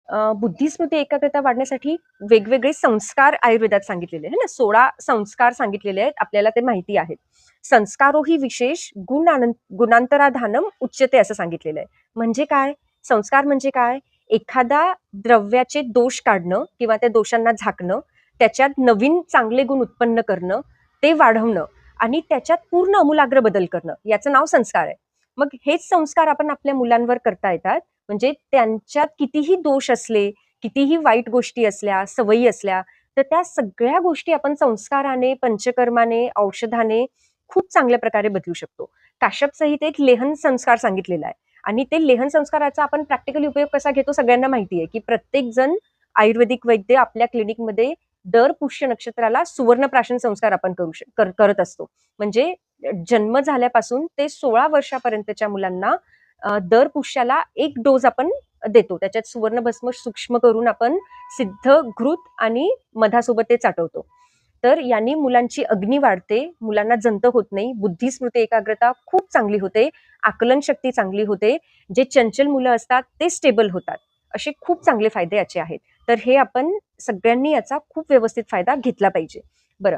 बुद्धी स्मृती एकाग्रता वाढण्यासाठी वेगवेगळे संस्कार आयुर्वेदात सांगितलेले आहे ना. 16 संस्कार सांगितलेले आहेत, आपल्याला ते माहिती आहेत. संस्कारो ही विशेष गुणांतराधानम उच्यते असं सांगितलेलं आहे. म्हणजे काय? संस्कार म्हणजे काय? एखादा द्रव्याचे दोष काढणं किंवा त्या दोषांना झाकणं, त्याच्यात नवीन चांगले गुण उत्पन्न करणं, ते वाढवणं आणि त्याच्यात पूर्ण आमूलाग्र बदल करणं, याचं नाव संस्कार आहे. मग हेच संस्कार आपण आपल्या मुलांवर करता येतात. म्हणजे त्यांच्यात कितीही दोष असले, कितीही वाईट गोष्टी असल्या, सवयी असल्या, तर त्या सगळ्या गोष्टी आपण संस्काराने, पंचकर्माने, औषधाने खूप चांगल्या प्रकारे बदलू शकतो. काश्यप संहितेत लेहन संस्कार सांगितलेला आहे आणि ते लेहन संस्काराचा आपण प्रॅक्टिकली उपयोग कसा घेतो सगळ्यांना माहिती आहे, की प्रत्येक जण आयुर्वेदिक वैद्य आपल्या क्लिनिकमध्ये दर पुष्य नक्षत्राला सुवर्णप्राशन संस्कार आपण करत असतो. म्हणजे जन्म झाल्यापासून ते 16 वर्षापर्यंतच्या मुलांना दर पुष्याला एक डोस आपण देतो. त्याच्यात सुवर्णभस्म सूक्ष्म करून आपण सिद्ध, घृत आणि मधासोबत ते चाटवतो. तर यांनी मुलांची अग्नी वाढते, मुलांना जंत होत नाही, बुद्धी, स्मृती, एकाग्रता खूप चांगली होते, आकलन शक्ती चांगली होते, जे चंचल मुलं असतात ते स्टेबल होतात. असे खूप चांगले फायदे याचे आहेत. तर हे आपण सगळ्यांनी याचा खूप व्यवस्थित फायदा घेतला पाहिजे. बरं,